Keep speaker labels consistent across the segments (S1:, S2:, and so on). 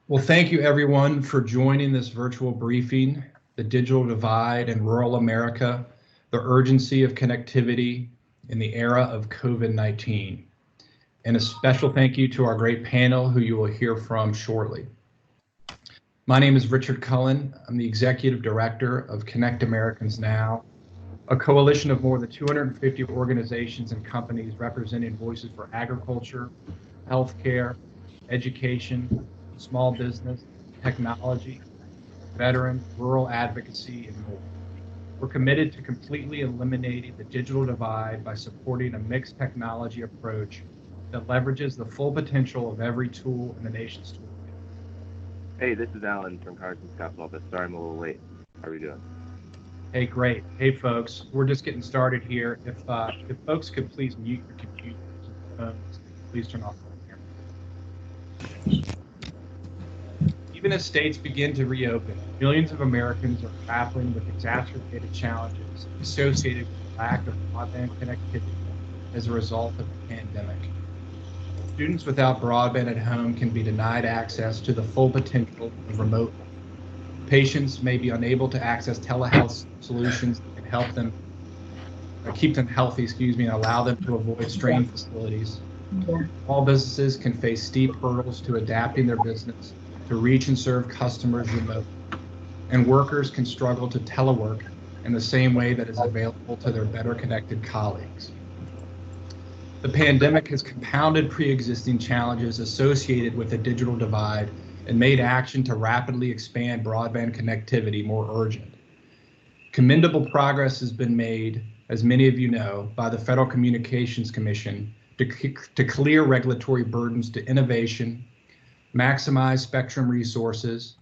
S1: Well, thank you everyone for joining this virtual briefing, The Digital Divide in Rural America, the Urgency of Connectivity in the Era of COVID-19. And a special thank you to our great panel who you will hear from shortly. My name is Richard Cullen. I'm the Executive Director of Connect Americans Now, a coalition of more than 250 organizations and companies representing voices for agriculture, healthcare, education, small business, technology, veterans, rural advocacy, and more. We're committed to completely eliminating the digital divide by supporting a mixed technology approach that leverages the full potential of every tool in the nation's toolkit.
S2: Hey, this is Alan from Congressman's Council Office. Sorry I'm a little late. How are we doing?
S1: Hey, great. Hey, folks, we're just getting started here. If folks could please mute your computers and phones, please turn off the camera. Even as states begin to reopen, millions of Americans are grappling with exacerbated challenges associated with the lack of broadband connectivity as a result of the pandemic. Students without broadband at home can be denied access to the full potential of remote learning. Patients may be unable to access telehealth solutions that can help them keep them healthy, and allow them to avoid strained facilities. Small businesses can face steep hurdles to adapting their business to reach and serve customers remotely, and workers can struggle to telework in the same way that is available to their better connected colleagues. The pandemic has compounded pre-existing challenges associated with the digital divide and made action to rapidly expand broadband connectivity more urgent. Commendable progress has been made, as many of you know, by the Federal Communications Commission to clear regulatory burdens to innovation, maximize spectrum resources,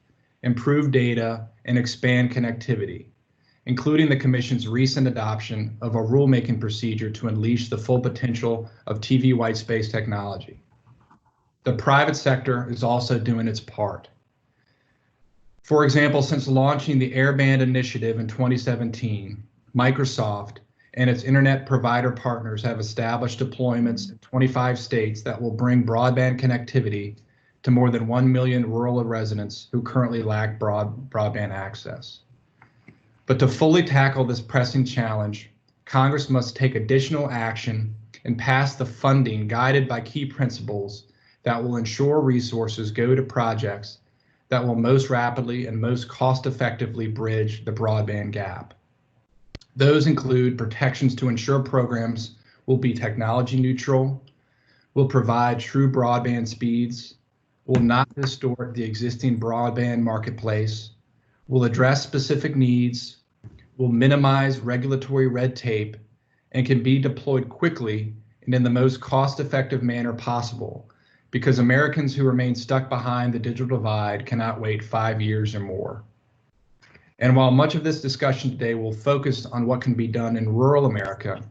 S1: improve data, and expand connectivity, including the Commission's recent adoption of a rulemaking procedure to unleash the full potential of TV white space technology. The private sector is also doing its part. For example, since launching the Airband initiative in 2017, Microsoft and its internet provider partners have established deployments in 25 states that will bring broadband connectivity to more than 1 million rural residents who currently lack broadband access. But to fully tackle this pressing challenge, Congress must take additional action and pass the funding guided by key principles that will ensure resources go to projects that will most rapidly and most cost-effectively bridge the broadband gap. Those include protections to ensure programs will be technology neutral, will provide true broadband speeds, will not distort the existing broadband marketplace, will address specific needs, will minimize regulatory red tape, and can be deployed quickly and in the most cost-effective manner possible, because Americans who remain stuck behind the digital divide cannot wait 5 years or more. And while much of this discussion today will focus on what can be done in rural America,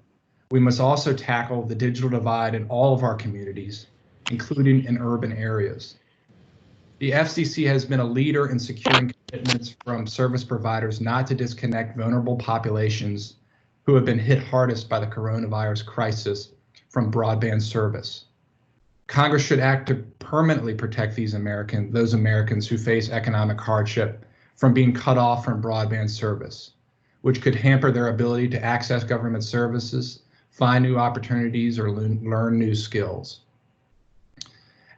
S1: we must also tackle the digital divide in all of our communities, including in urban areas. The FCC has been a leader in securing commitments from service providers not to disconnect vulnerable populations who have been hit hardest by the coronavirus crisis from broadband service. Congress should act to permanently protect those Americans who face economic hardship from being cut off from broadband service, which could hamper their ability to access government services, find new opportunities, or learn new skills.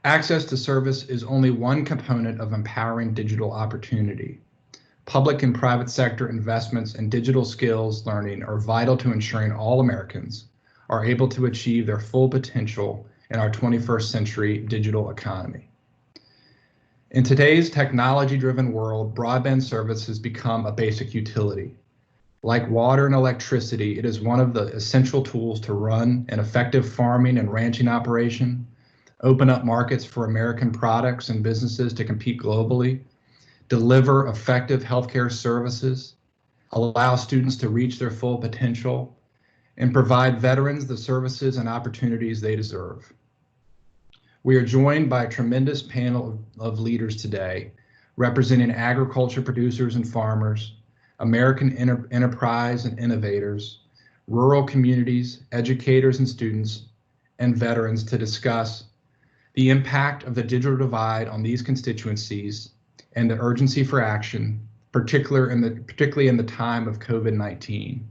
S1: Access to service is only one component of empowering digital opportunity. Public and private sector investments in digital skills learning are vital to ensuring all Americans are able to achieve their full potential in our 21st century digital economy. In today's technology-driven world, broadband service has become a basic utility. Like water and electricity, it is one of the essential tools to run an effective farming and ranching operation, open up markets for American products and businesses to compete globally, deliver effective healthcare services, allow students to reach their full potential, and provide veterans the services and opportunities they deserve. We are joined by a tremendous panel of leaders today, representing agriculture producers and farmers, American enterprise and innovators, rural communities, educators and students, and veterans to discuss the impact of the digital divide on these constituencies, and the urgency for action, particularly in the time of COVID-19.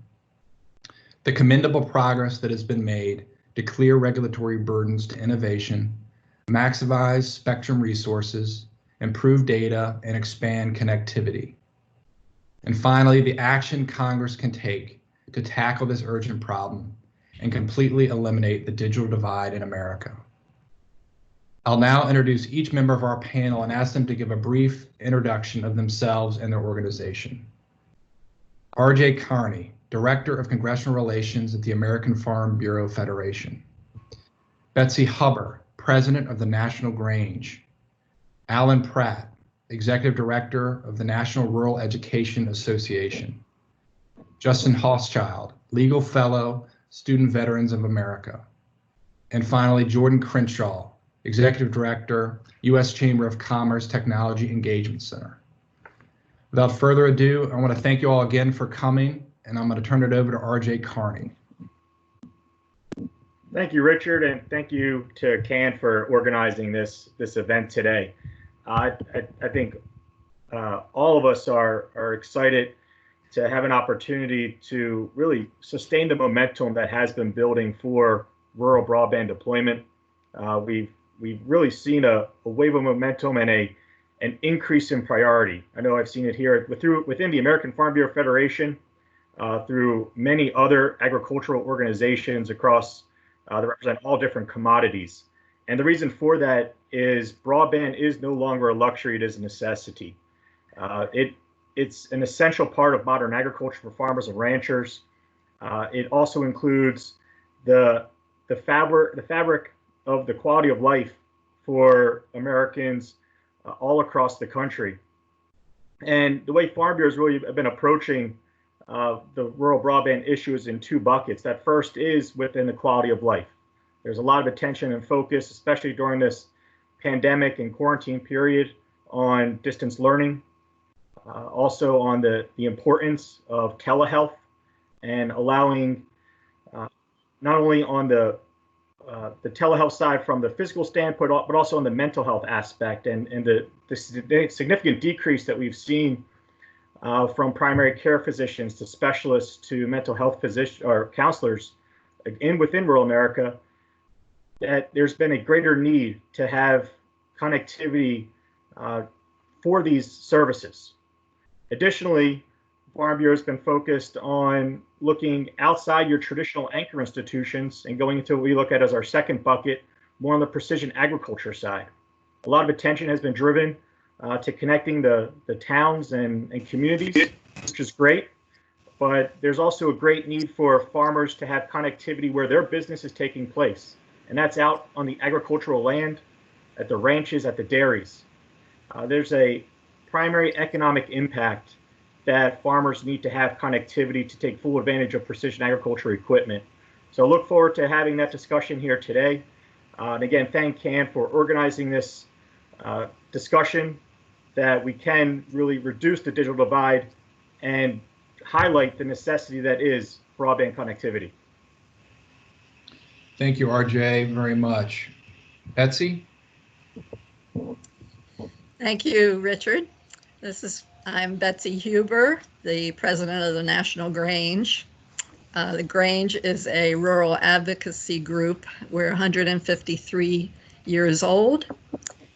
S1: The commendable progress that has been made to clear regulatory burdens to innovation, maximize spectrum resources, improve data, and expand connectivity. And finally, the action Congress can take to tackle this urgent problem and completely eliminate the digital divide in America. I'll now introduce each member of our panel and ask them to give a brief introduction of themselves and their organization. R.J. Carney, Director of Congressional Relations at the American Farm Bureau Federation. Betsy Huber, President of the National Grange. Alan Pratt, Executive Director of the National Rural Education Association. Justin Hochschild, Legal Fellow, Student Veterans of America. And finally, Jordan Crenshaw, Executive Director, U.S. Chamber of Commerce Technology Engagement Center. Without further ado, I want to thank you all again for coming, and I'm going to turn it over to R.J. Carney.
S3: Thank you, Richard, and thank you to CAN for organizing this event today. I think all of us are excited to have an opportunity to really sustain the momentum that has been building for rural broadband deployment. We've really seen a wave of momentum and an increase in priority. I know I've seen it here within the American Farm Bureau Federation, through many other agricultural organizations across that represent all different commodities. And the reason for that is broadband is no longer a luxury, it is a necessity. It's an essential part of modern agriculture for farmers and ranchers. It also includes the fabric of the quality of life for Americans all across the country. And the way Farm Bureaus really have been approaching the rural broadband issue is in two buckets. That first is within the quality of life. There's a lot of attention and focus, especially during this pandemic and quarantine period, on distance learning, also on the importance of telehealth and allowing not only on the telehealth side from the physical standpoint, but also on the mental health aspect and the significant decrease that we've seen from primary care physicians to specialists to mental health physicians or counselors within rural America, that there's been a greater need to have connectivity for these services. Additionally, Farm Bureau has been focused on looking outside your traditional anchor institutions and going into what we look at as our second bucket, more on the precision agriculture side. A lot of attention has been driven to connecting the towns and communities, which is great, but there's also a great need for farmers to have connectivity where their business is taking place, and that's out on the agricultural land, at the ranches, at the dairies. There's a primary economic impact that farmers need to have connectivity to take full advantage of precision agriculture equipment. So I look forward to having that discussion here today. And again, thank CAN for organizing this discussion that we can really reduce the digital divide and highlight the necessity that is broadband connectivity.
S1: Thank you, RJ, very much. Betsy?
S4: Thank you, Richard. I'm Betsy Huber, the president of the National Grange. The Grange is a rural advocacy group. We're 153 years old,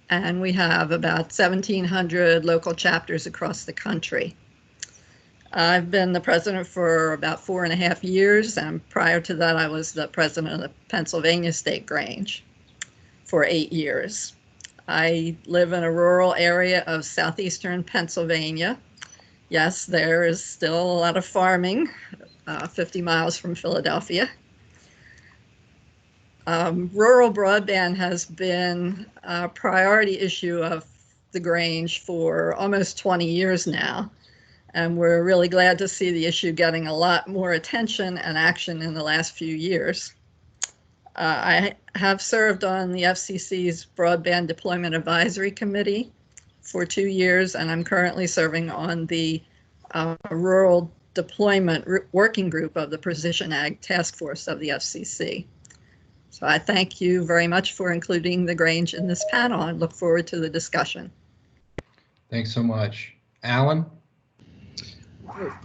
S4: and we have about 1,700 local chapters across the country. I've been the president for about 4.5 years, and prior to that, I was the president of the Pennsylvania State Grange for 8 years. I live in a rural area of southeastern Pennsylvania. Yes, there is still a lot of farming, 50 miles from Philadelphia. Rural broadband has been a priority issue of the Grange for almost 20 years now, and we're really glad to see the issue getting a lot more attention and action in the last few years. I have served on the FCC's Broadband Deployment Advisory Committee for 2 years, and I'm currently serving on the Rural Deployment Working Group of the Precision Ag Task Force of the FCC. So I thank you very much for including the Grange in this panel. I look forward to the discussion.
S1: Thanks so much. Alan?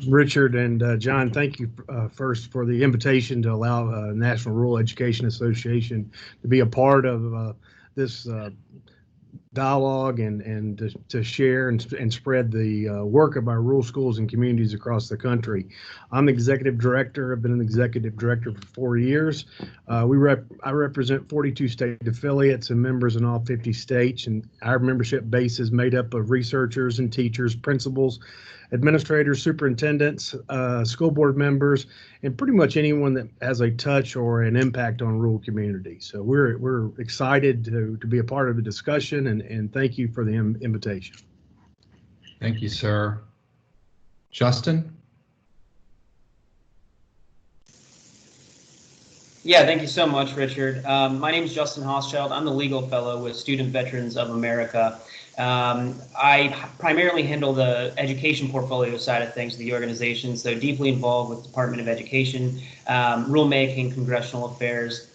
S5: Richard and John, thank you first for the invitation to allow National Rural Education Association to be a part of this dialogue and to share and spread the work of our rural schools and communities across the country. I'm the executive director. I've been an executive director for 4 years. I represent 42 state affiliates and members in all 50 states, and our membership base is made up of researchers and teachers, principals, administrators, superintendents, school board members, and pretty much anyone that has a touch or an impact on rural communities. So we're excited to be a part of the discussion, and thank you for the invitation.
S1: Thank you, sir. Justin?
S6: Yeah, thank you so much, Richard. My name is Justin Hochschild. I'm the legal fellow with Student Veterans of America. I primarily handle the education portfolio side of things of the organization, so deeply involved with the Department of Education, rulemaking, congressional affairs.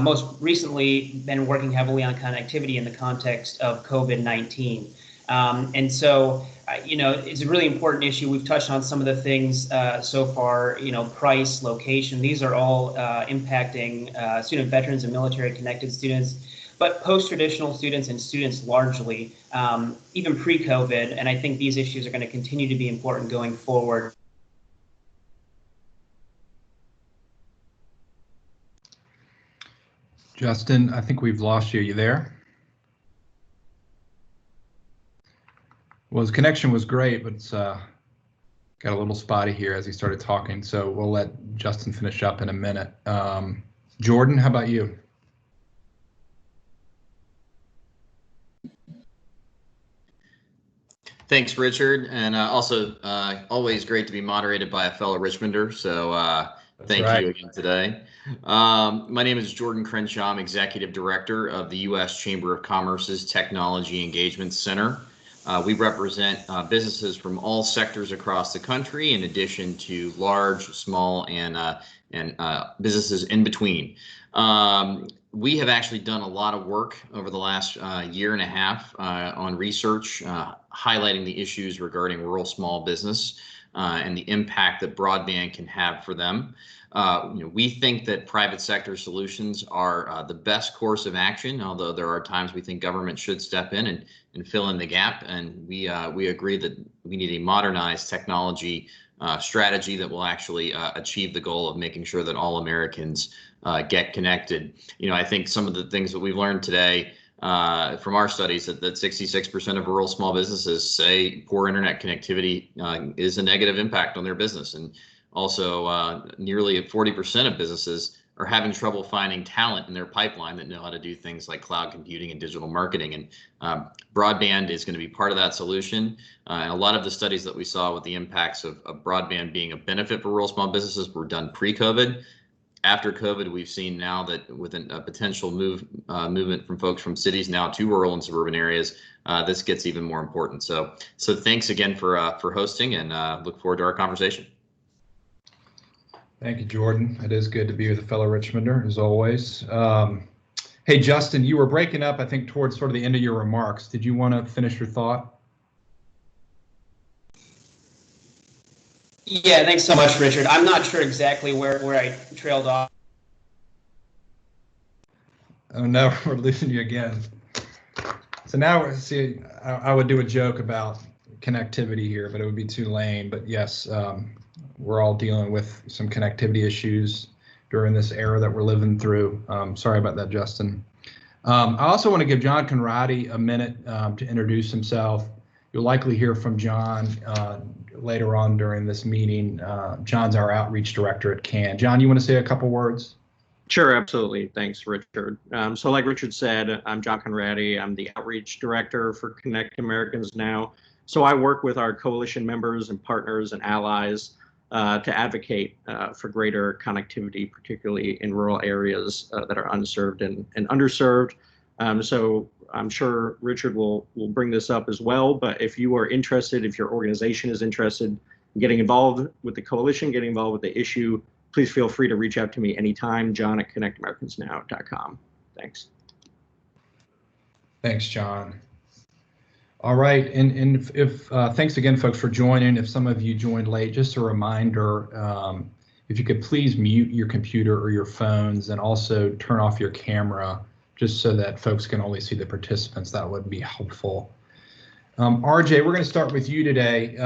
S6: Most recently, been working heavily on connectivity in the context of COVID-19. And so, it's a really important issue. We've touched on some of the things so far, price, location. These are all impacting student veterans and military connected students, but post-traditional students and students largely, even pre-COVID. And I think these issues are going to continue to be important going forward.
S1: Justin, I think we've lost you. You there? Well, his connection was great, but it's got a little spotty here as he started talking. So we'll let Justin finish up in a minute. Jordan, how about you?
S7: Thanks, Richard, and also always great to be moderated by a fellow Richmonder. So thank you again today. My name is Jordan Crenshaw. I'm Executive Director of the U.S. Chamber of Commerce's Technology Engagement Center. We represent businesses from all sectors across the country, in addition to large, small, and businesses in between. We have actually done a lot of work over the last year and a half on research, highlighting the issues regarding rural small business and the impact that broadband can have for them. We think that private sector solutions are the best course of action, although there are times we think government should step in and fill in the gap. And we agree that we need a modernized technology strategy that will actually achieve the goal of making sure that all Americans get connected. I think some of the things that we've learned today from our studies that 66% of rural small businesses say poor internet connectivity is a negative impact on their business. And also nearly 40% of businesses are having trouble finding talent in their pipeline that know how to do things like cloud computing and digital marketing. And broadband is going to be part of that solution. And a lot of the studies that we saw with the impacts of broadband being a benefit for rural small businesses were done pre-COVID. After COVID, we've seen now that with a potential movement from folks from cities now to rural and suburban areas, this gets even more important. So thanks again for hosting, and look forward to our conversation.
S1: Thank you, Jordan. It is good to be with a fellow Richmonder, as always. Hey, Justin, you were breaking up, I think, towards sort of the end of your remarks. Did you want to finish your thought?
S6: Yeah, thanks so much, Richard. I'm not sure exactly where I trailed off.
S1: Oh no, we're losing you again. So now, see, I would do a joke about connectivity here, but it would be too lame. But yes, we're all dealing with some connectivity issues during this era that we're living through. Sorry about that, Justin. I also want to give John Conradi a minute to introduce himself. You'll likely hear from John later on during this meeting. John's our outreach director at CAN. John, you want to say a couple words?
S8: Sure, absolutely. Thanks, Richard. So like Richard said, I'm John Conradi. I'm the outreach director for Connect Americans Now. So I work with our coalition members and partners and allies to advocate for greater connectivity, particularly in rural areas that are unserved and underserved. So I'm sure Richard will bring this up as well, but if you are interested, if your organization is interested in getting involved with the coalition, getting involved with the issue, please feel free to reach out to me anytime, john@connectamericans.now.com. Thanks.
S1: Thanks, John. All right, and if thanks again, folks, for joining. If some of you joined late, just a reminder, if you could please mute your computer or your phones, and also turn off your camera, just so that folks can only see the participants. That would be helpful. RJ, we're going to start with you today.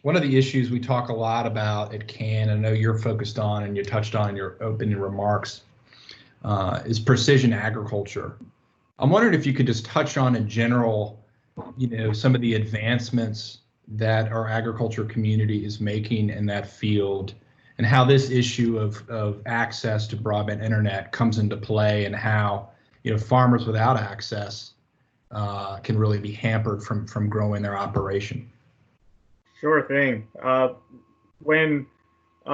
S1: One of the issues we talk a lot about at CAN, I know you're focused on and you touched on in your opening remarks, is precision agriculture. I'm wondering if you could just touch on in general, some of the advancements that our agriculture community is making in that field, and how this issue of access to broadband internet comes into play, and how farmers without access can really be hampered from growing their operation.
S3: Sure thing. When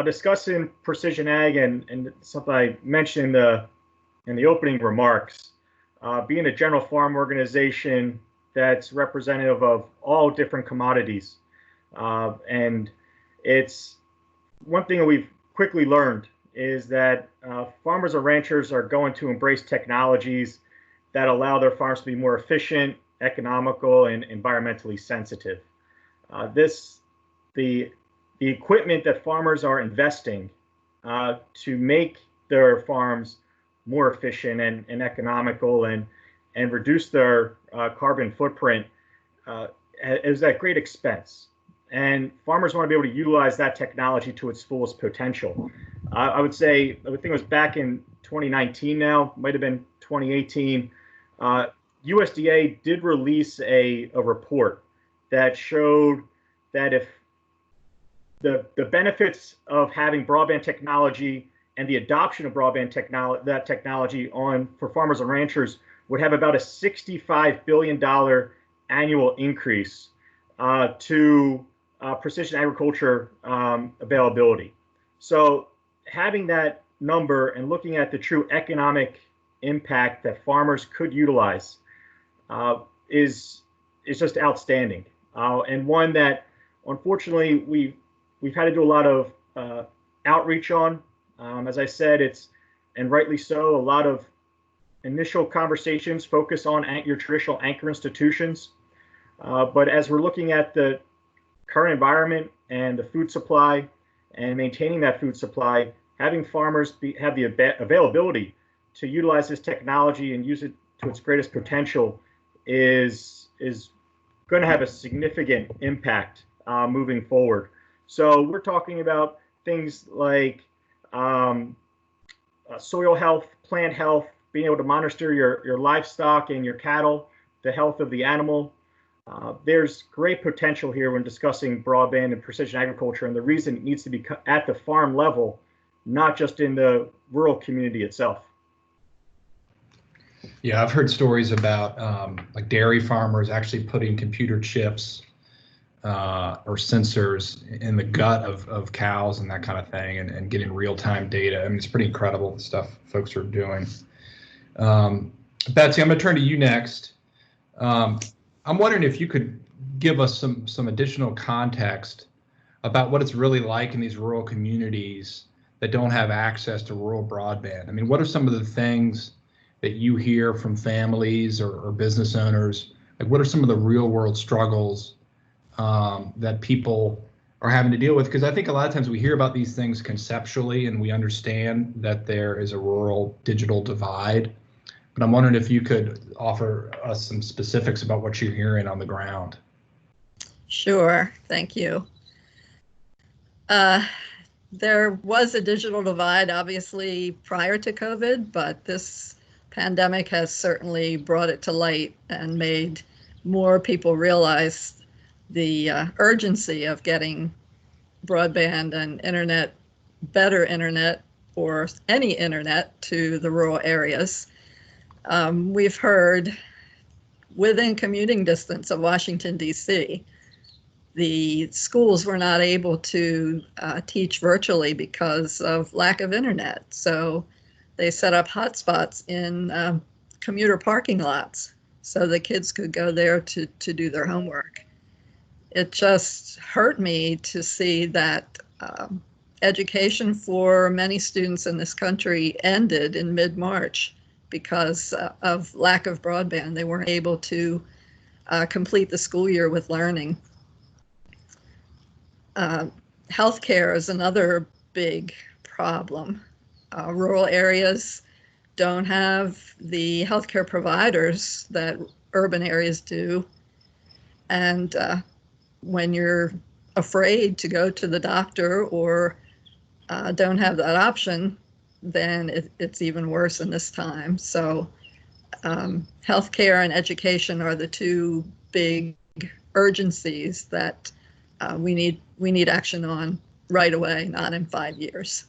S3: discussing precision ag, and something I mentioned in the opening remarks, being a general farm organization that's representative of all different commodities, and it's one thing that we've quickly learned is that farmers and ranchers are going to embrace technologies that allow their farms to be more efficient, economical, and environmentally sensitive. The equipment that farmers are investing to make their farms more efficient and economical and reduce their carbon footprint is at great expense. And farmers want to be able to utilize that technology to its fullest potential. I would think it was back in 2019 now, might have been 2018, USDA did release a report that showed that if the benefits of having broadband technology and the adoption of broadband technology for farmers and ranchers would have about a $65 billion annual increase to precision agriculture availability. So having that number and looking at the true economic impact that farmers could utilize is just outstanding, and one that unfortunately we've had to do a lot of outreach on. As I said, and rightly so, a lot of initial conversations focus on your traditional anchor institutions. But as we're looking at the current environment and the food supply and maintaining that food supply, having farmers have the availability to utilize this technology and use it to its greatest potential is going to have a significant impact moving forward. So we're talking about things like soil health, plant health, being able to monitor your livestock and your cattle, the health of the animal. There's great potential here when discussing broadband and precision agriculture, and the reason it needs to be at the farm level, not just in the rural community itself.
S1: Yeah, I've heard stories about like dairy farmers actually putting computer chips or sensors in the gut of cows and that kind of thing, and getting real-time data. I mean, it's pretty incredible the stuff folks are doing. Betsy, I'm going to turn to you next. I'm wondering if you could give us some additional context about what it's really like in these rural communities that don't have access to rural broadband. I mean, what are some of the things that you hear from families or business owners? Like, what are some of the real world struggles that people are having to deal with? Because I think a lot of times we hear about these things conceptually and we understand that there is a rural digital divide. But I'm wondering if you could offer us some specifics about what you're hearing on the ground.
S4: Sure, thank you. There was a digital divide, obviously, prior to COVID, but this pandemic has certainly brought it to light and made more people realize the urgency of getting broadband and internet, better internet, or any internet to the rural areas. We've heard within commuting distance of Washington, D.C., the schools were not able to teach virtually because of lack of internet. So they set up hotspots in commuter parking lots so the kids could go there to do their homework. It just hurt me to see that education for many students in this country ended in mid-March because of lack of broadband. They weren't able to complete the school year with learning. Healthcare is another big problem. Rural areas don't have the healthcare providers that urban areas do. And when you're afraid to go to the doctor or don't have that option, then it's even worse in this time. So healthcare and education are the two big urgencies that we need action on right away, not in 5 years.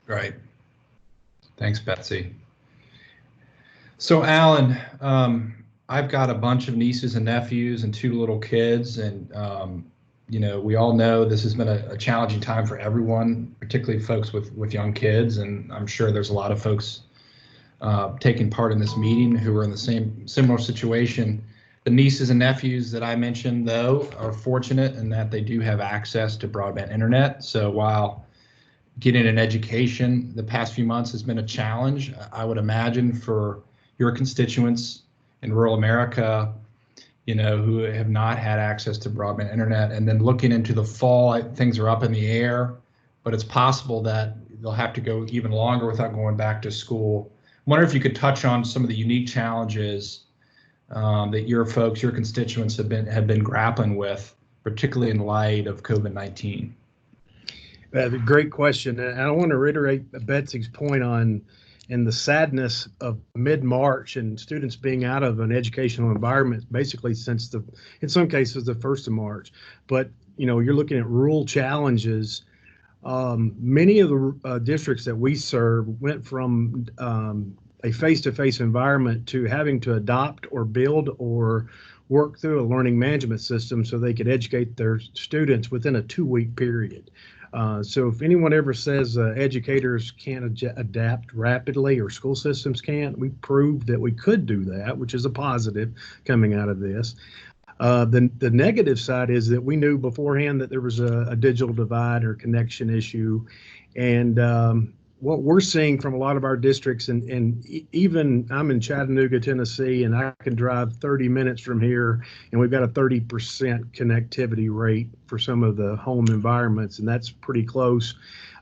S1: Right. Thanks, Betsy. So, Alan, I've got a bunch of nieces and nephews and 2 little kids, and you know, we all know this has been a challenging time for everyone, particularly folks with young kids, and I'm sure there's a lot of folks taking part in this meeting who are in the similar situation. The nieces and nephews that I mentioned, though, are fortunate in that they do have access to broadband internet. So while getting an education the past few months has been a challenge, I would imagine for your constituents in rural America, you know, who have not had access to broadband internet, and then looking into the fall, things are up in the air, but it's possible that they'll have to go even longer without going back to school. I wonder if you could touch on some of the unique challenges that your folks, your constituents have been grappling with, particularly in light of COVID-19.
S5: Great question. And I want to reiterate Betsy's point on and the sadness of mid-March and students being out of an educational environment basically since in some cases, the 1st of March. But, you know, you're looking at rural challenges. Many of the districts that we serve went from a face-to-face environment to having to adopt or build or work through a learning management system so they could educate their students within a 2-week period. So if anyone ever says educators can't adapt rapidly or school systems can't, we proved that we could do that, which is a positive coming out of this. The negative side is that we knew beforehand that there was a digital divide or connection issue. And what we're seeing from a lot of our districts, and even I'm in Chattanooga, Tennessee, and I can drive 30 minutes from here, and we've got a 30% connectivity rate for some of the home environments, and that's pretty close.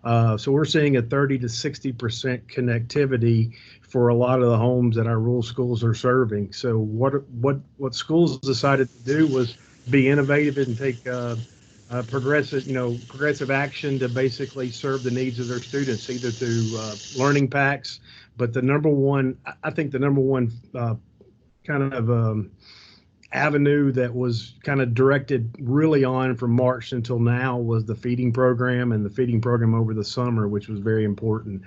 S5: So we're seeing a 30 to 60% connectivity for a lot of the homes that our rural schools are serving. So what schools decided to do was be innovative and take progressive action to basically serve the needs of their students, either through learning packs. But the number one kind of avenue that was kind of directed really on from March until now was the feeding program, and the feeding program over the summer, which was very important.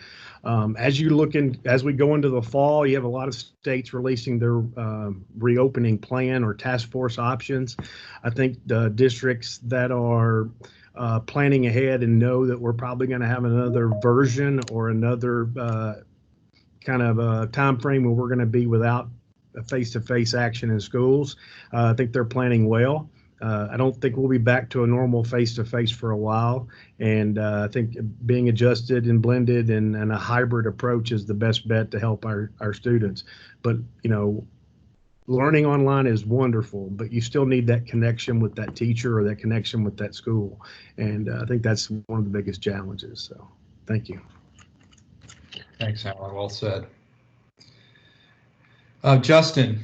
S5: As we go into the fall, you have a lot of states releasing their reopening plan or task force options. I think the districts that are planning ahead and know that we're probably going to have another version or another kind of time frame where we're going to be without face-to-face action in schools. I think they're planning well. I don't think we'll be back to a normal face-to-face for a while. And I think being adjusted and blended and a hybrid approach is the best bet to help our students. But, you know, learning online is wonderful, but you still need that connection with that teacher or that connection with that school. And I think that's one of the biggest challenges. So thank you.
S1: Thanks, Alan. Well said. Justin,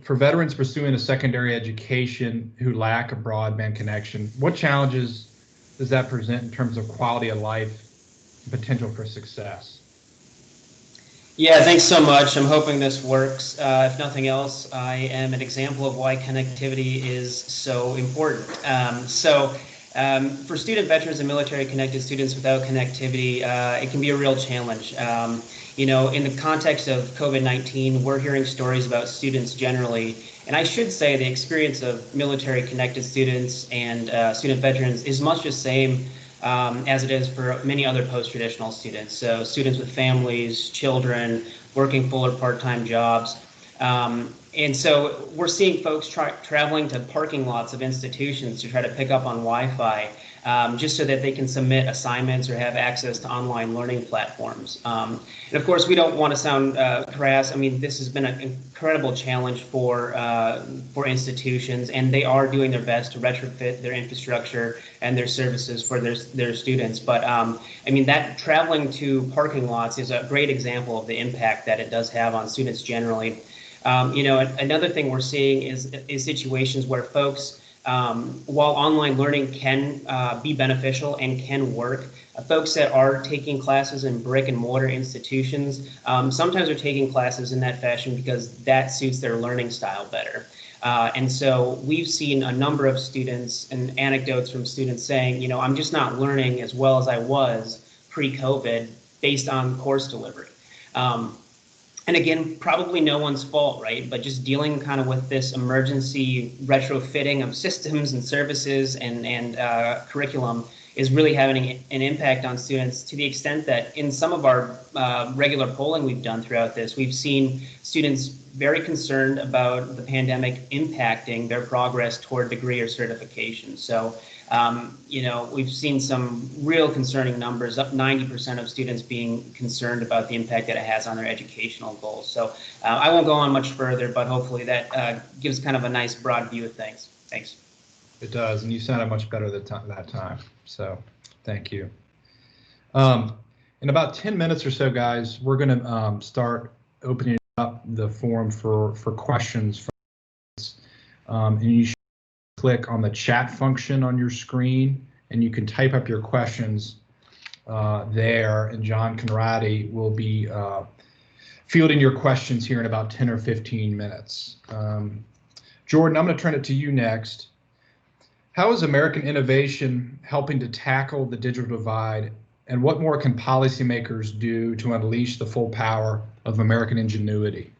S1: for veterans pursuing a secondary education who lack a broadband connection, what challenges does that present in terms of quality of life and potential for success?
S6: Yeah, thanks so much. I'm hoping this works. If nothing else, I am an example of why connectivity is so important. For student veterans and military connected students without connectivity, it can be a real challenge. In the context of COVID-19, we're hearing stories about students generally, and I should say the experience of military connected students and student veterans is much the same as it is for many other post-traditional students. So students with families, children, working full or part-time jobs. And so we're seeing folks traveling to parking lots of institutions to try to pick up on Wi-Fi, just so that they can submit assignments or have access to online learning platforms. And of course, we don't want to sound crass. I mean, this has been an incredible challenge for institutions, and they are doing their best to retrofit their infrastructure and their services for their students. But I mean, that traveling to parking lots is a great example of the impact that it does have on students generally. You know, another thing we're seeing is situations where folks, while online learning can be beneficial and can work, folks that are taking classes in brick and mortar institutions sometimes are taking classes in that fashion because that suits their learning style better. And so we've seen a number of students and anecdotes from students saying, you know, I'm just not learning as well as I was pre-COVID based on course delivery. And again, probably no one's fault, right? But just dealing kind of with this emergency retrofitting of systems and services and curriculum is really having an impact on students, to the extent that in some of our regular polling we've done throughout this, we've seen students very concerned about the pandemic impacting their progress toward degree or certification. So, you know, we've seen some real concerning numbers, up 90% of students being concerned about the impact that it has on their educational goals. So I won't go on much further, but hopefully that gives kind of a nice broad view of things. Thanks.
S1: It does, and you sounded much better that time. So thank you. In about 10 minutes or so, guys, we're going to start opening up the forum for questions. And you should click on the chat function on your screen, and you can type up your questions there, and John Conradi will be fielding your questions here in about 10 or 15 minutes. Jordan, I'm going to turn it to you next. How is American innovation helping to tackle the digital divide, and what more can policymakers do to unleash the full power of American ingenuity?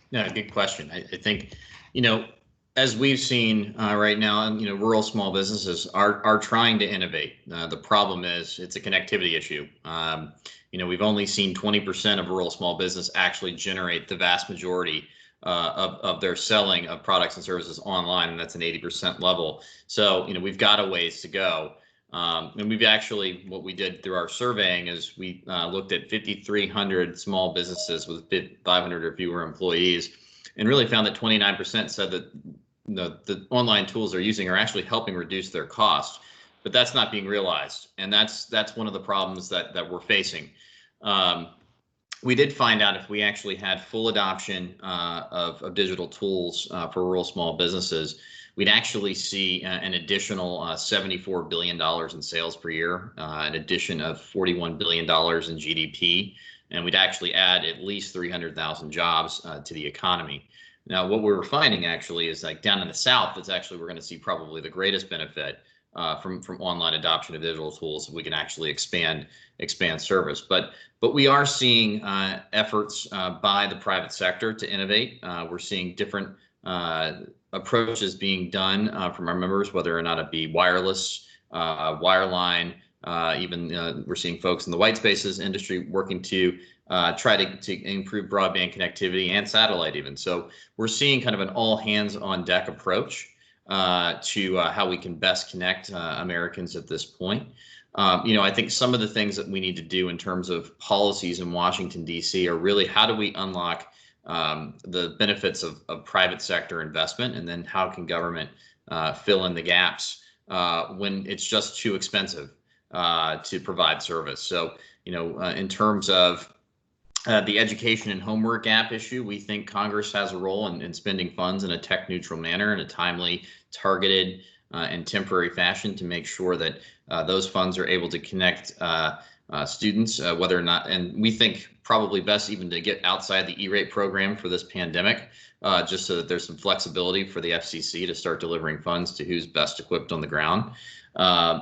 S7: Yeah, good question. I think, you know, as we've seen right now, you know, rural small businesses are trying to innovate. The problem is it's a connectivity issue. You know, we've only seen 20% of rural small business actually generate the vast majority of their selling of products and services online, and that's an 80% level. So, you know, we've got a ways to go. And we've actually, what we did through our surveying is we looked at 5,300 small businesses with 500 or fewer employees, and really found that 29% said that the online tools they're using are actually helping reduce their cost, but that's not being realized. And that's one of the problems that we're facing. We did find out if we actually had full adoption of digital tools for rural small businesses, we'd actually see an additional $74 billion in sales per year, an addition of $41 billion in GDP, and we'd actually add at least 300,000 jobs to the economy. Now, what we were finding actually is, like, down in the South, that's actually we're going to see probably the greatest benefit from online adoption of digital tools. We can actually expand service, but we are seeing efforts by the private sector to innovate. We're seeing different approaches being done from our members, whether or not it be wireless, wireline, even we're seeing folks in the white spaces industry working to try to improve broadband connectivity and satellite even. So we're seeing kind of an all hands on deck approach to how we can best connect Americans at this point. You know, I think some of the things that we need to do in terms of policies in Washington, D.C. are really how do we unlock the benefits of private sector investment, and then how can government fill in the gaps when it's just too expensive to provide service. So, you know, in terms of the education and homework gap issue, we think Congress has a role in spending funds in a tech neutral manner, in a timely, targeted, and temporary fashion to make sure that those funds are able to connect students, whether or not, and we think probably best even to get outside the E-rate program for this pandemic, just so that there's some flexibility for the FCC to start delivering funds to who's best equipped on the ground.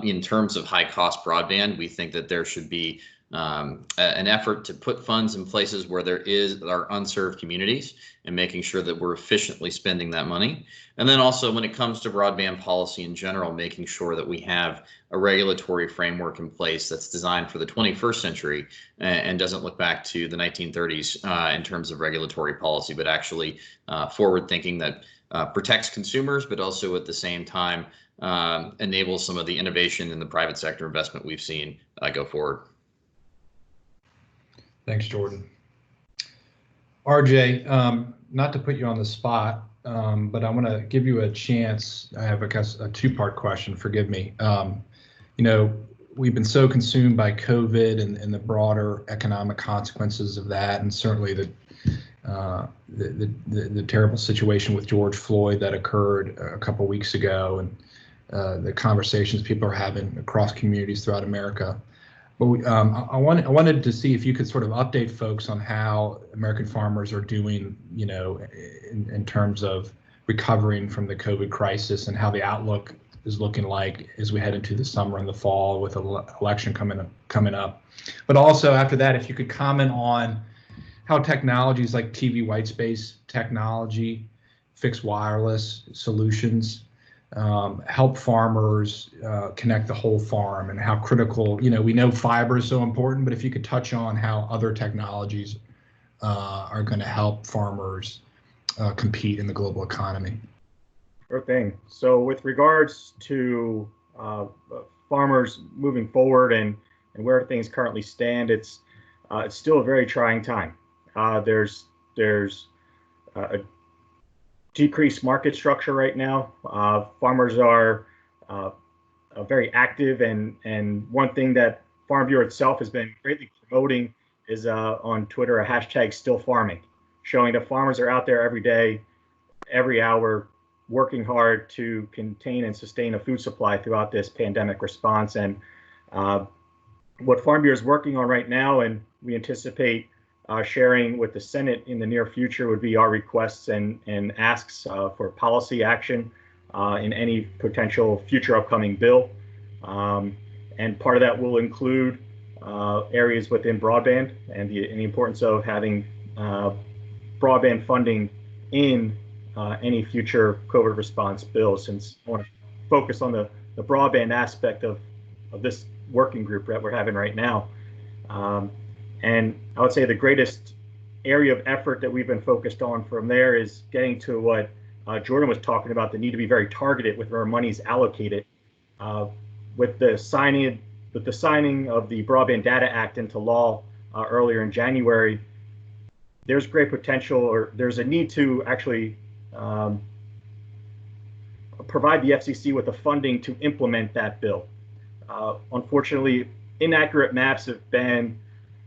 S7: In terms of high cost broadband, we think that there should be an effort to put funds in places where there are unserved communities and making sure that we're efficiently spending that money. And then also when it comes to broadband policy in general, making sure that we have a regulatory framework in place that's designed for the 21st century and doesn't look back to the 1930s in terms of regulatory policy, but actually forward thinking that protects consumers, but also at the same time enables some of the innovation in the private sector investment we've seen go forward.
S1: Thanks, Jordan. RJ, not to put you on the spot, but I want to give you a chance. I have a two-part question, forgive me. You know, we've been so consumed by COVID and the broader economic consequences of that, and certainly the terrible situation with George Floyd that occurred a couple weeks ago, and the conversations people are having across communities throughout America. But I wanted to see if you could sort of update folks on how American farmers are doing, you know, in terms of recovering from the COVID crisis and how the outlook is looking like as we head into the summer and the fall with an election coming up. But also after that, if you could comment on how technologies like TV white space technology, fixed wireless solutions help farmers connect the whole farm, and how critical, you know, we know fiber is so important, but if you could touch on how other technologies are going to help farmers compete in the global economy.
S3: Sure thing. So with regards to farmers moving forward and where things currently stand, it's still a very trying time. There's a decreased market structure right now. Farmers are very active, and one thing that Farm Bureau itself has been greatly promoting is on Twitter a hashtag still farming, showing that farmers are out there every day, every hour, working hard to contain and sustain a food supply throughout this pandemic response. And what Farm Bureau is working on right now, and we anticipate sharing with the Senate in the near future, would be our requests and asks for policy action in any potential future upcoming bill. And part of that will include areas within broadband and the importance of having broadband funding in any future COVID response bill, since I want to focus on the broadband aspect of this working group that we're having right now. And I would say the greatest area of effort that we've been focused on from there is getting to what Jordan was talking about, the need to be very targeted with where money is allocated. With the signing of the Broadband Data Act into law earlier in January, there's great potential, or there's a need to actually provide the FCC with the funding to implement that bill. Unfortunately, inaccurate maps have been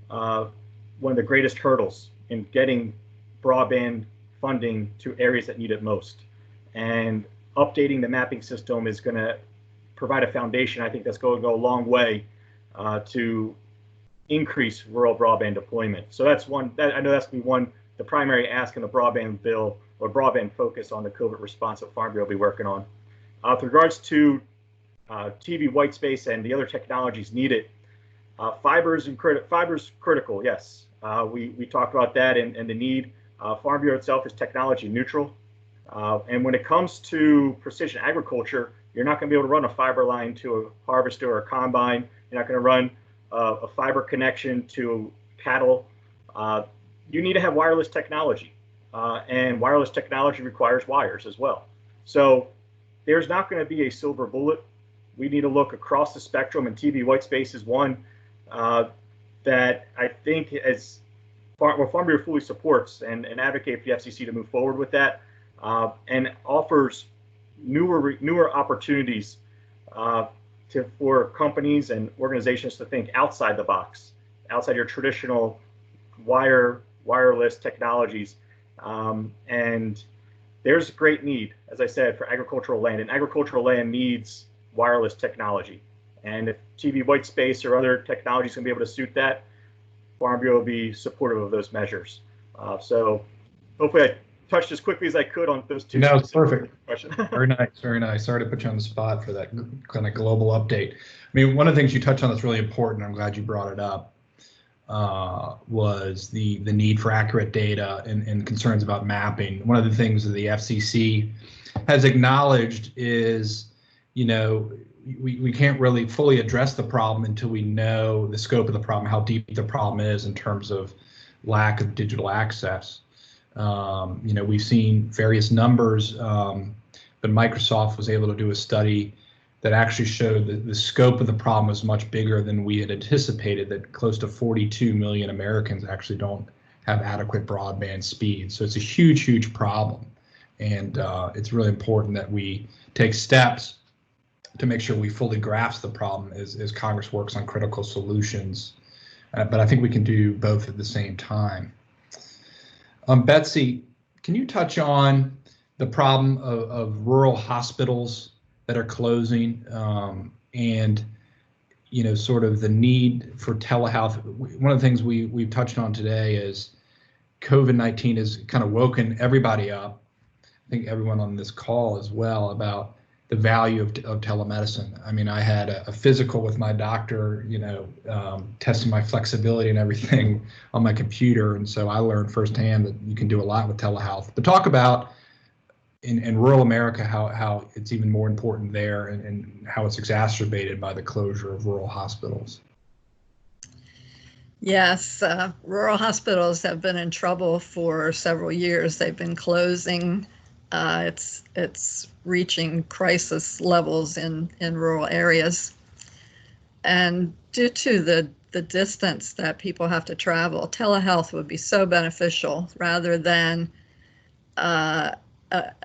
S3: one of the greatest hurdles in getting broadband funding to areas that need it most. And updating the mapping system is going to provide a foundation, I think, that's going to go a long way to increase rural broadband deployment. So that's one, I know that's going to be the primary ask in the broadband bill, or broadband focus on the COVID response that Farm Bureau will be working on. With regards to TV white space and the other technologies needed, fiber's critical, yes. We talked about that and the need. Farm Bureau itself is technology neutral. And when it comes to precision agriculture, you're not going to be able to run a fiber line to a harvester or a combine. You're not going to run a fiber connection to cattle. You need to have wireless technology, and wireless technology requires wires as well. So there's not going to be a silver bullet. We need to look across the spectrum, and TV white space is one that I think Farm Bureau fully supports and advocate for the FCC to move forward with that, and offers newer opportunities for companies and organizations to think outside the box, outside your traditional wireless technologies. And there's great need, as I said, for agricultural land, and agricultural land needs wireless technology. And if TV white space or other technologies can be able to suit that, Farm Bureau will be supportive of those measures. So hopefully I touched as quickly as I could on those two.
S1: No, it's perfect. Very nice, very nice. Sorry to put you on the spot for that kind of global update. I mean, one of the things you touched on that's really important, I'm glad you brought it up, was the need for accurate data and concerns about mapping. One of the things that the FCC has acknowledged is, we can't really fully address the problem until we know the scope of the problem, how deep the problem is in terms of lack of digital access. We've seen various numbers, but Microsoft was able to do a study that actually showed that the scope of the problem was much bigger than we had anticipated, that close to 42 million Americans actually don't have adequate broadband speed. So it's a huge, huge problem. And it's really important that we take steps to make sure we fully grasp the problem as Congress works on critical solutions. But I think we can do both at the same time. Betsy, can you touch on the problem of rural hospitals that are closing, and sort of the need for telehealth? One of the things we've touched on today is COVID-19 has kind of woken everybody up, I think everyone on this call as well, about the value of telemedicine. I mean, I had a physical with my doctor, testing my flexibility and everything on my computer, and so I learned firsthand that you can do a lot with telehealth. But talk about in rural America, how it's even more important there, and how it's exacerbated by the closure of rural hospitals.
S4: Yes, rural hospitals have been in trouble for several years. They've been closing. It's reaching crisis levels in rural areas. And due to the distance that people have to travel, telehealth would be so beneficial rather than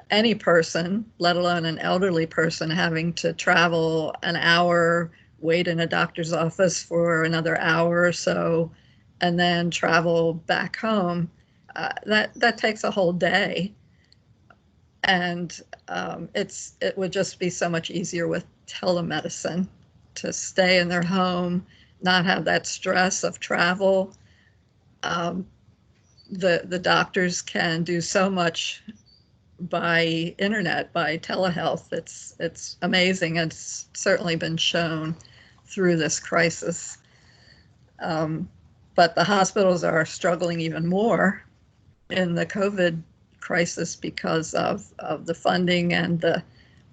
S4: any person, let alone an elderly person, having to travel an hour, wait in a doctor's office for another hour or so, and then travel back home. That takes a whole day. And it would just be so much easier with telemedicine to stay in their home, not have that stress of travel. The doctors can do so much by internet, by telehealth. It's amazing. It's certainly been shown through this crisis. But the hospitals are struggling even more in the COVID crisis because of the funding and the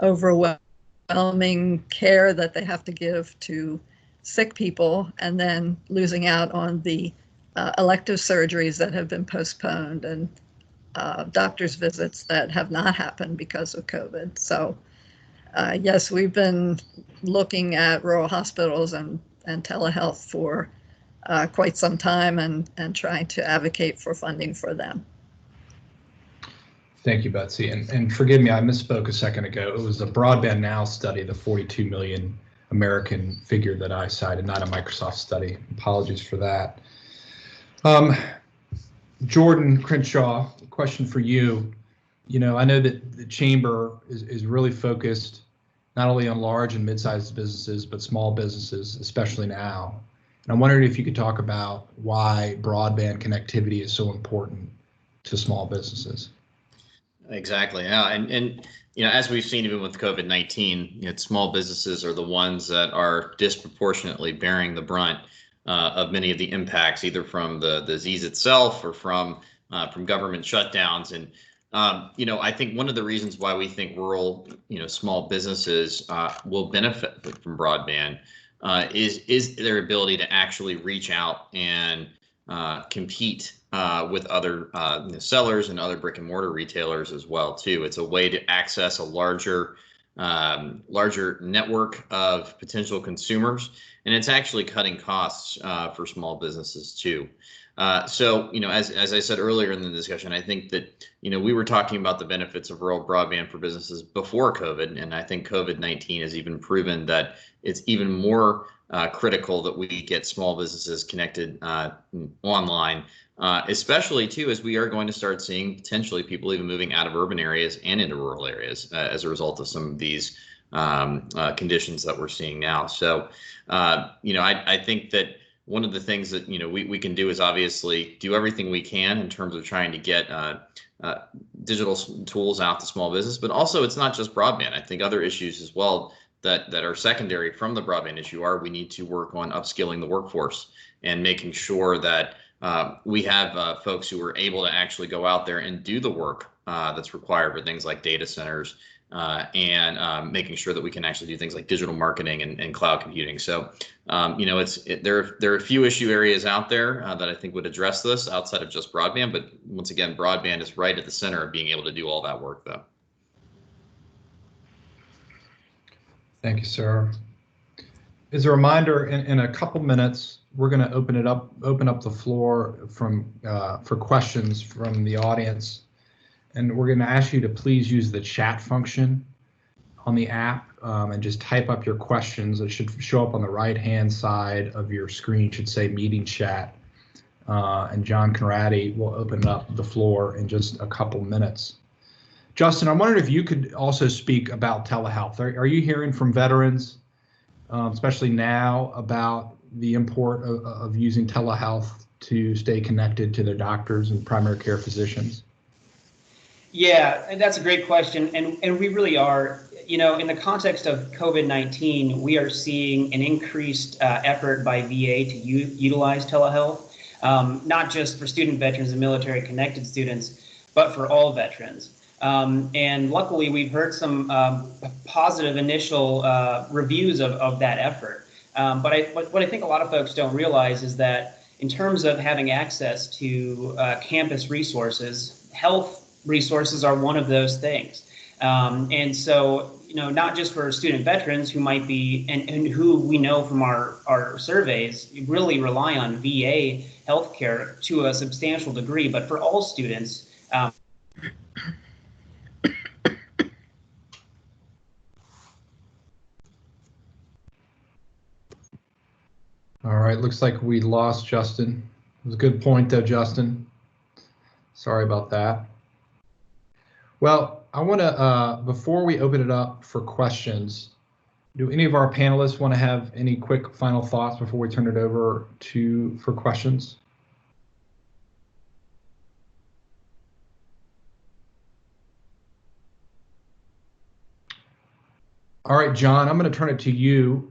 S4: overwhelming care that they have to give to sick people, and then losing out on the elective surgeries that have been postponed, and doctor's visits that have not happened because of COVID. So yes, we've been looking at rural hospitals and telehealth for quite some time, and trying to advocate for funding for them.
S1: Thank you, Betsy. And forgive me, I misspoke a second ago. It was the Broadband Now study, the 42 million American figure that I cited, not a Microsoft study. Apologies for that. Jordan Crenshaw, question for you. I know that the Chamber is really focused not only on large and mid-sized businesses, but small businesses, especially now. And I'm wondering if you could talk about why broadband connectivity is so important to small businesses.
S7: Exactly. Yeah. And as we've seen even with COVID-19, small businesses are the ones that are disproportionately bearing the brunt of many of the impacts, either from the disease itself or from government shutdowns. And I think one of the reasons why we think rural, small businesses will benefit from broadband is their ability to actually reach out and compete with other sellers and other brick and mortar retailers as well too. It's a way to access a larger network of potential consumers, and it's actually cutting costs for small businesses too. So as I said earlier in the discussion, I think that we were talking about the benefits of rural broadband for businesses before COVID, and I think COVID-19 has even proven that it's even more critical that we get small businesses connected online, especially too as we are going to start seeing potentially people even moving out of urban areas and into rural areas as a result of some of these conditions that we're seeing now. So I think that one of the things that we can do is obviously do everything we can in terms of trying to get digital tools out to small business, but also it's not just broadband. I think other issues as well that are secondary from the broadband issue are we need to work on upskilling the workforce and making sure that we have folks who are able to actually go out there and do the work that's required for things like data centers and making sure that we can actually do things like digital marketing and cloud computing. So, there are a few issue areas out there that I think would address this outside of just broadband. But once again, broadband is right at the center of being able to do all that work, though.
S1: Thank you, sir. As a reminder, in a couple minutes, we're going to open up the floor for questions from the audience. And we're going to ask you to please use the chat function on the app and just type up your questions. It should show up on the right-hand side of your screen. It should say meeting chat. And John Conradi will open up the floor in just a couple minutes. Justin, I'm wondering if you could also speak about telehealth. Are you hearing from veterans, especially now, about the import of using telehealth to stay connected to their doctors and primary care physicians?
S6: Yeah, that's a great question. And we really are, in the context of COVID-19, we are seeing an increased effort by VA to utilize telehealth, not just for student veterans and military connected students, but for all veterans. And luckily, we've heard some positive initial reviews of that effort. But what I think a lot of folks don't realize is that in terms of having access to campus resources, health resources are one of those things. And so, not just for student veterans who might be, and who we know from our surveys, really rely on VA healthcare to a substantial degree, but for all students,
S1: All right, looks like we lost Justin. It was a good point though, Justin. Sorry about that. Well, I want to, before we open it up for questions, do any of our panelists want to have any quick final thoughts before we turn it over for questions? All right, John, I'm going to turn it to you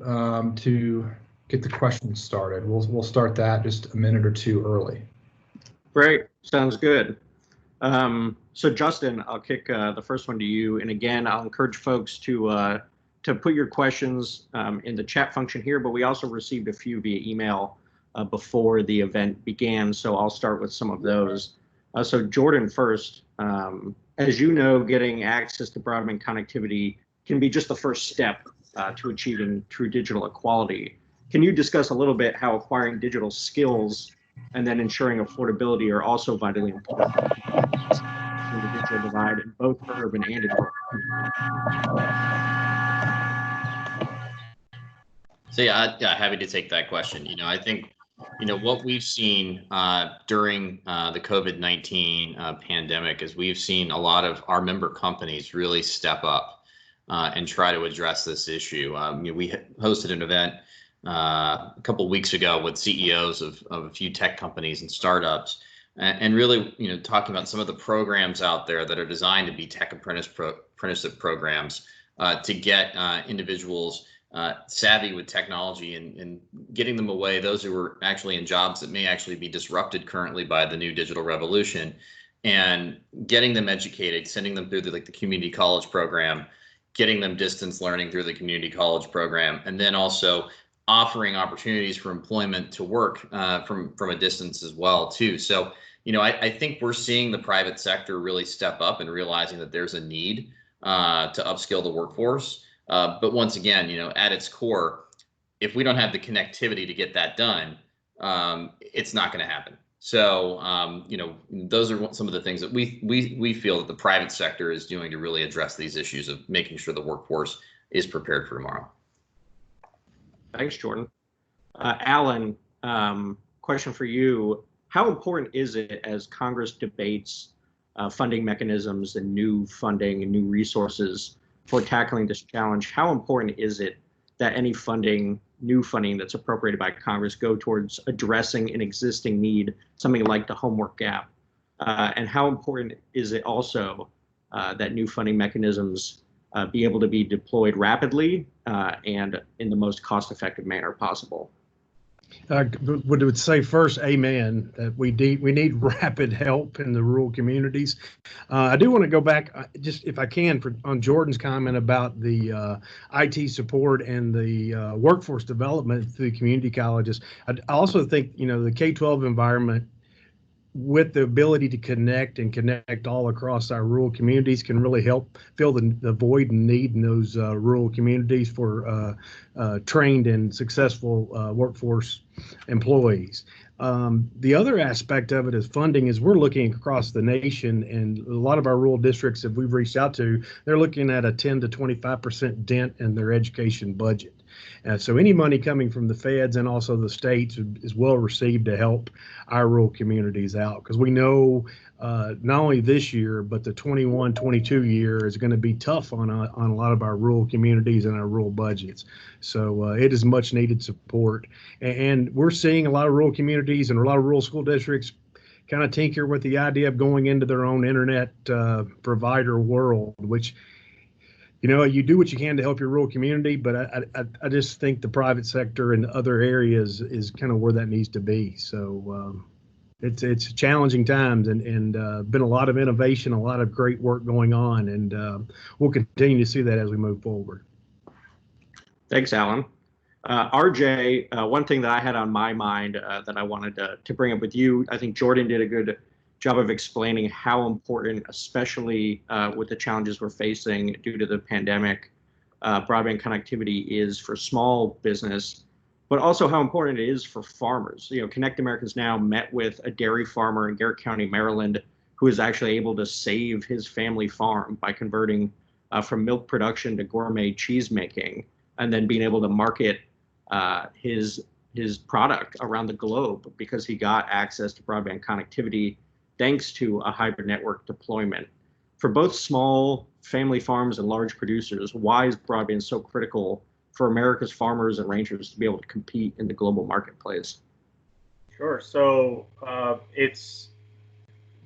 S1: to get the questions started. We'll start that just a minute or two early.
S8: Great, sounds good. So Justin, I'll kick the first one to you. And again, I'll encourage folks to put your questions in the chat function here, but we also received a few via email before the event began. So I'll start with some of those. So Jordan first, as you know, getting access to broadband connectivity can be just the first step to achieving true digital equality. Can you discuss a little bit how acquiring digital skills and then ensuring affordability are also vitally important in the digital divide in both urban and rural?
S7: So yeah, happy to take that question. I think, what we've seen during the COVID-19 pandemic is we've seen a lot of our member companies really step up and try to address this issue. We hosted an event a couple of weeks ago with CEOs of a few tech companies and startups, and really, talking about some of the programs out there that are designed to be tech apprenticeship programs to get individuals savvy with technology and getting them away, those who are actually in jobs that may actually be disrupted currently by the new digital revolution, and getting them educated, sending them through the community college program, getting them distance learning through the community college program, and then also offering opportunities for employment to work from a distance as well too. So, I think we're seeing the private sector really step up and realizing that there's a need to upskill the workforce. But once again, at its core, if we don't have the connectivity to get that done, it's not going to happen. So, those are some of the things that we feel that the private sector is doing to really address these issues of making sure the workforce is prepared for tomorrow.
S8: Thanks, Jordan. Alan, question for you. How important is it as Congress debates funding mechanisms and new funding and new resources for tackling this challenge? How important is it that any new funding that's appropriated by Congress go towards addressing an existing need, something like the homework gap? And how important is it also that new funding mechanisms be able to be deployed rapidly and in the most cost-effective manner possible.
S5: Would say first, amen, that we need rapid help in the rural communities. I do want to go back, just if I can, on Jordan's comment about the IT support and the workforce development through community colleges. I also think, the K-12 environment, with the ability to connect all across our rural communities, can really help fill the void and need in those rural communities for trained and successful workforce employees. The other aspect of it is funding. As we're looking across the nation, and a lot of our rural districts that we've reached out to, they're looking at a 10 to 25% dent in their education budget. So any money coming from the feds and also the states is well received to help our rural communities out, because we know not only this year, but the 21-22 year is going to be tough on a lot of our rural communities and our rural budgets. So it is much needed support. And we're seeing a lot of rural communities and a lot of rural school districts kind of tinker with the idea of going into their own internet provider world, which, you do what you can to help your rural community, but I just think the private sector and other areas is kind of where that needs to be. So it's challenging times, and been a lot of innovation, a lot of great work going on, and we'll continue to see that as we move forward.
S8: Thanks, Alan. RJ, one thing that I had on my mind that I wanted to bring up with you, I think Jordan did a good job of explaining how important, especially with the challenges we're facing due to the pandemic, broadband connectivity is for small business, but also how important it is for farmers. Connect Americans Now met with a dairy farmer in Garrett County, Maryland, who is actually able to save his family farm by converting from milk production to gourmet cheese making, and then being able to market his product around the globe because he got access to broadband connectivity thanks to a hybrid network deployment. For both small family farms and large producers, why is broadband so critical for America's farmers and ranchers to be able to compete in the global marketplace?
S3: Sure. So it's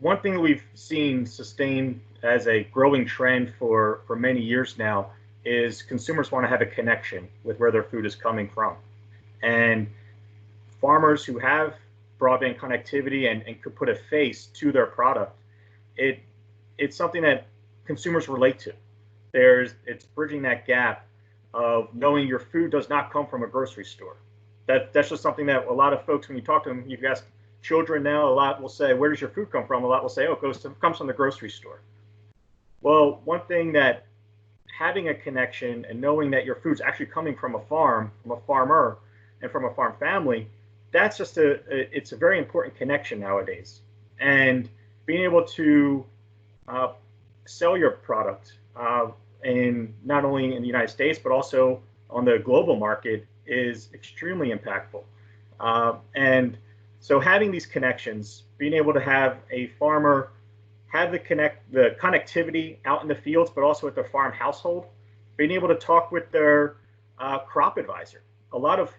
S3: one thing that we've seen sustained as a growing trend for many years now is consumers want to have a connection with where their food is coming from. And farmers who have broadband connectivity and could put a face to their product, it's something that consumers relate to. It's bridging that gap of knowing your food does not come from a grocery store. That's just something that a lot of folks, when you talk to them, you ask children now, a lot will say, where does your food come from? A lot will say, oh, it comes from the grocery store. Well, one thing that having a connection and knowing that your food's actually coming from a farm, from a farmer, and from a farm family, that's just it's a very important connection nowadays. And being able to sell your product in not only in the United States, but also on the global market is extremely impactful. And so having these connections, being able to have a farmer have the connectivity out in the fields, but also at their farm household, being able to talk with their crop advisor. A lot of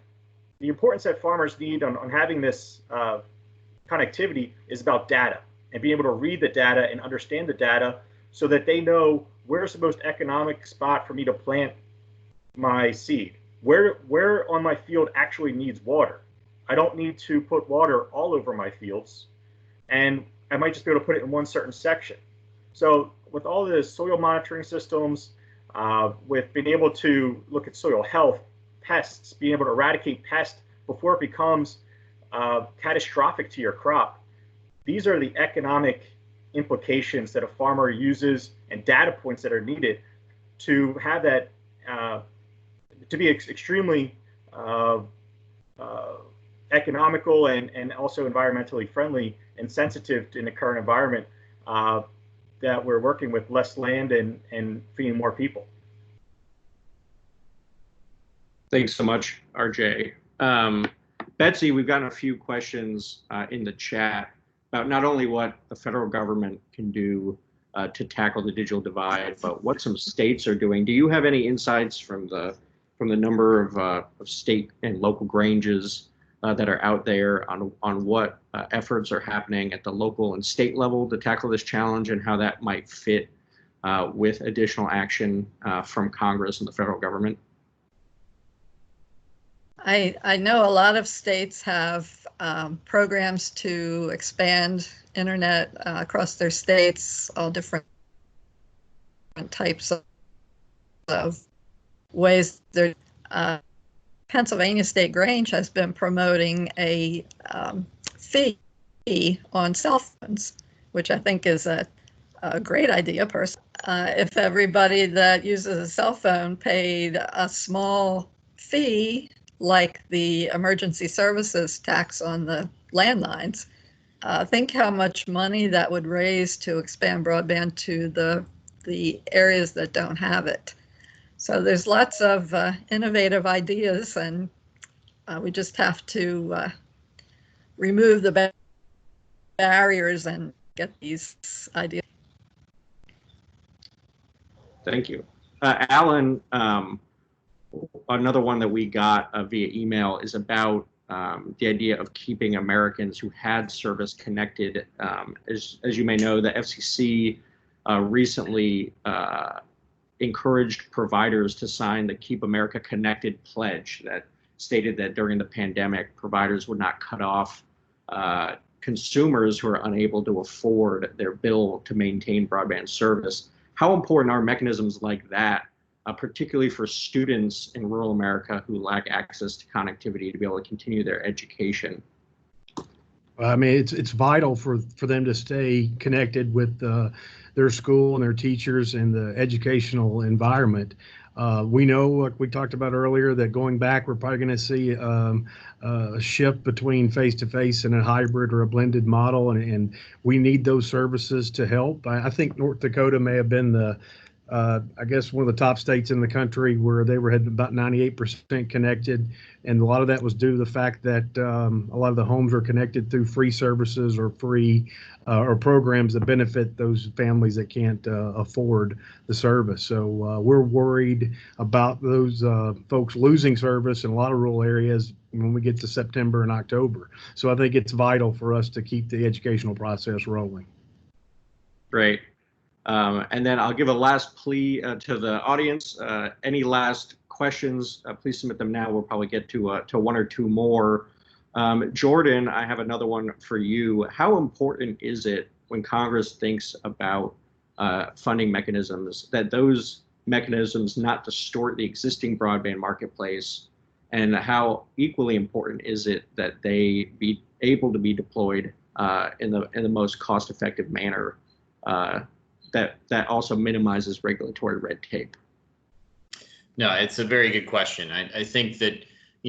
S3: the importance that farmers need on having this connectivity is about data and being able to read the data and understand the data so that they know where's the most economic spot for me to plant my seed. Where on my field actually needs water. I don't need to put water all over my fields, and I might just be able to put it in one certain section. So with all the soil monitoring systems, with being able to look at soil health, pests, being able to eradicate pests before it becomes catastrophic to your crop. These are the economic implications that a farmer uses and data points that are needed to have that, to be extremely economical and also environmentally friendly and sensitive in the current environment that we're working with less land and feeding more people.
S8: Thanks so much, RJ. Betsy, we've gotten a few questions in the chat about not only what the federal government can do to tackle the digital divide, but what some states are doing. Do you have any insights from the number of state and local granges that are out there on what efforts are happening at the local and state level to tackle this challenge and how that might fit with additional action from Congress and the federal government?
S4: I know a lot of states have programs to expand internet across their states, all different types of ways. Pennsylvania State Grange has been promoting a fee on cell phones, which I think is a great idea personally. If everybody that uses a cell phone paid a small fee, like the emergency services tax on the landlines, think how much money that would raise to expand broadband to the areas that don't have it. So there's lots of innovative ideas, and we just have to remove the barriers and get these ideas.
S8: Thank you. Alan, another one that we got via email is about the idea of keeping Americans who had service connected. As you may know, the FCC recently encouraged providers to sign the Keep America Connected pledge that stated that during the pandemic, providers would not cut off consumers who are unable to afford their bill to maintain broadband service. How important are mechanisms like that, particularly for students in rural America who lack access to connectivity to be able to continue their education?
S5: I mean, it's vital for them to stay connected with their school and their teachers and the educational environment. We know, like we talked about earlier, that going back, we're probably going to see a shift between face-to-face and a hybrid or a blended model, and we need those services to help. I think North Dakota may have been I guess one of the top states in the country where they had about 98% connected, and a lot of that was due to the fact that a lot of the homes are connected through free services or free or programs that benefit those families that can't afford the service. So we're worried about those folks losing service in a lot of rural areas when we get to September and October. So I think it's vital for us to keep the educational process rolling.
S8: Great. And then I'll give a last plea to the audience. Any last questions, please submit them now. We'll probably get to one or two more. Jordan, I have another one for you. How important is it when Congress thinks about funding mechanisms that those mechanisms not distort the existing broadband marketplace, and how equally important is it that they be able to be deployed in the most cost-effective manner that also minimizes regulatory red tape?
S7: No, it's a very good question. I think that,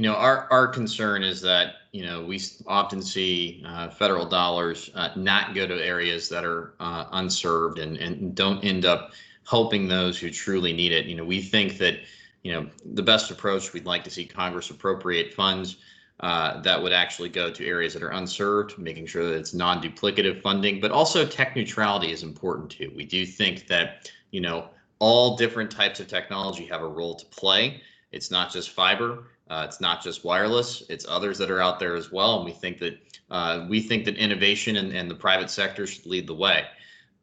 S7: our concern is that, we often see federal dollars not go to areas that are unserved and don't end up helping those who truly need it. We think that, the best approach, we'd like to see Congress appropriate funds that would actually go to areas that are unserved, making sure that it's non-duplicative funding, but also tech neutrality is important too. We do think that, all different types of technology have a role to play. It's not just fiber, it's not just wireless, it's others that are out there as well. And we think that innovation and the private sector should lead the way.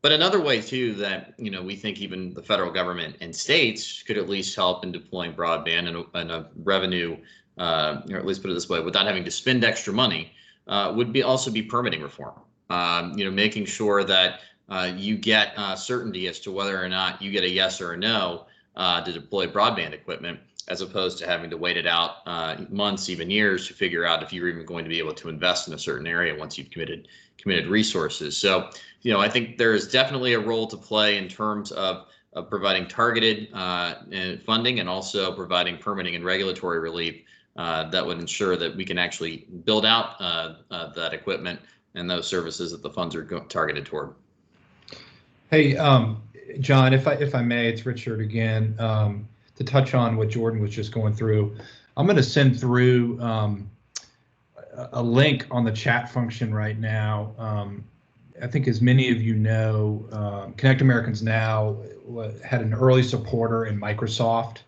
S7: But another way too that, we think even the federal government and states could at least help in deploying broadband and a revenue, or at least put it this way, without having to spend extra money, would also be permitting reform. Making sure that you get certainty as to whether or not you get a yes or a no to deploy broadband equipment, as opposed to having to wait it out months, even years, to figure out if you're even going to be able to invest in a certain area once you've committed resources. So, I think there is definitely a role to play in terms of providing targeted funding and also providing permitting and regulatory relief that would ensure that we can actually build out that equipment and those services that the funds are targeted toward.
S1: Hey, John, if I may, it's Richard again. To touch on what Jordan was just going through, I'm going to send through a link on the chat function right now. I think, as many of you know, Connect Americans Now had an early supporter in Microsoft,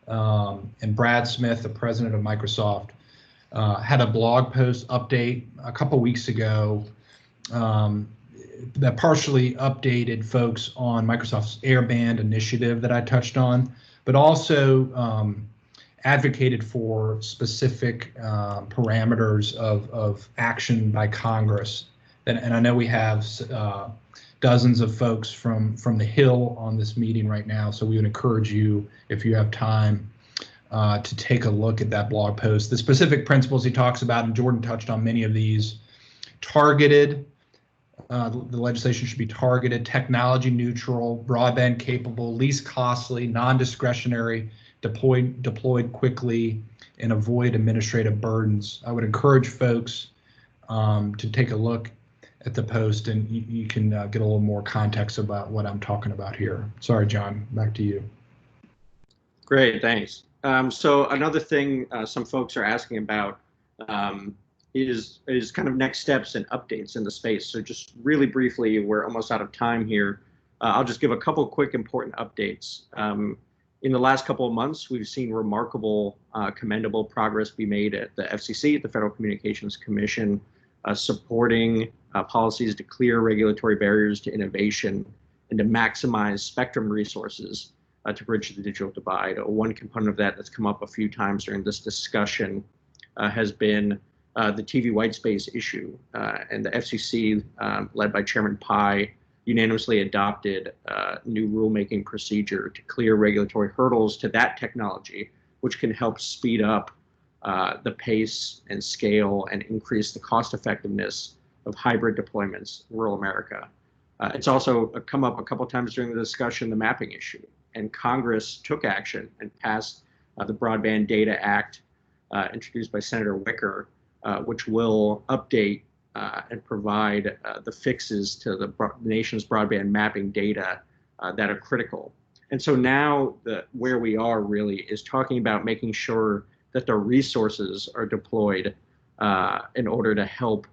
S1: and Brad Smith, the president of Microsoft, had a blog post update a couple weeks ago, that partially updated folks on Microsoft's Airband initiative that I touched on, but also advocated for specific parameters of action by Congress. And I know we have dozens of folks from the Hill on this meeting right now, so we would encourage you, if you have time, to take a look at that blog post. The specific principles he talks about, and Jordan touched on many of these, targeted, the legislation should be targeted, technology neutral, broadband capable, least costly, non-discretionary, deployed quickly, and avoid administrative burdens. I would encourage folks to take a look at the post, and you can get a little more context about what I'm talking about here. Sorry, John, back to you.
S8: Great, thanks. So another thing some folks are asking about is kind of next steps and updates in the space. So just really briefly, we're almost out of time here. I'll just give a couple quick important updates. In the last couple of months, we've seen remarkable, commendable progress be made at the FCC, the Federal Communications Commission, supporting policies to clear regulatory barriers to innovation and to maximize spectrum resources to bridge the digital divide. One component of that that's come up a few times during this discussion has been the TV white space issue. And the FCC, led by Chairman Pai, unanimously adopted a new rulemaking procedure to clear regulatory hurdles to that technology, which can help speed up the pace and scale and increase the cost effectiveness of hybrid deployments in rural America. It's also come up a couple times during the discussion, the mapping issue. And Congress took action and passed the Broadband Data Act, introduced by Senator Wicker, which will update and provide the fixes to the nation's broadband mapping data that are critical. And so now where we are really is talking about making sure that the resources are deployed in order to help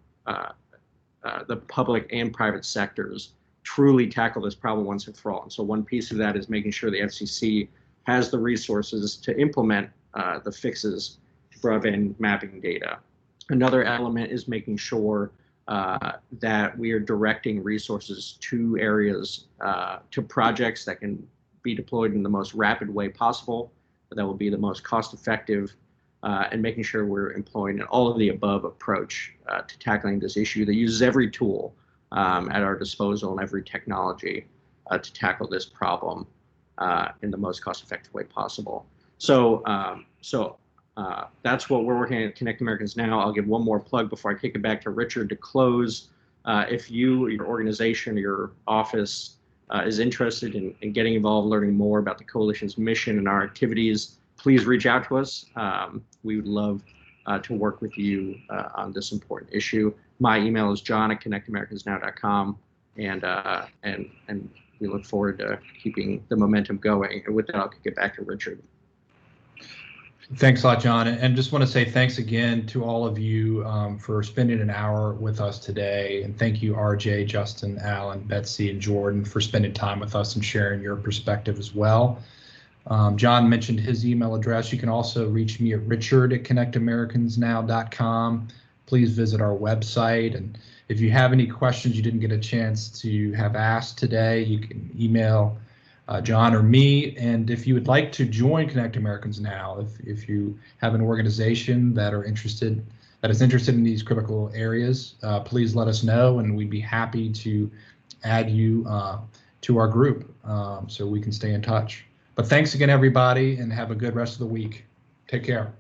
S8: the public and private sectors truly tackle this problem once and for all. And so one piece of that is making sure the FCC has the resources to implement the fixes to broadband mapping data. Another element is making sure that we are directing resources to areas, to projects that can be deployed in the most rapid way possible, that will be the most cost effective, and making sure we're employing an all of the above approach to tackling this issue that uses every tool at our disposal and every technology to tackle this problem in the most cost effective way possible. So that's what we're working at Connect Americans Now. I'll give one more plug before I kick it back to Richard to close. If you, your organization, your office is interested in getting involved, learning more about the Coalition's mission and our activities, please reach out to us. We would love to work with you on this important issue. My email is john@connectamericans.now.com, and we look forward to keeping the momentum going. And with that, I'll kick it back to Richard.
S1: Thanks a lot, John. And just want to say thanks again to all of you for spending an hour with us today. And thank you, RJ, Justin, Alan, Betsy, and Jordan for spending time with us and sharing your perspective as well. John mentioned his email address. You can also reach me at richard@connectamericans.now.com. Please visit our website. And if you have any questions you didn't get a chance to have asked today, you can email John or me. And if you would like to join Connect Americans Now, if you have an organization that is interested in these critical areas, please let us know, and we'd be happy to add you to our group so we can stay in touch. But thanks again, everybody, and have a good rest of the week. Take care.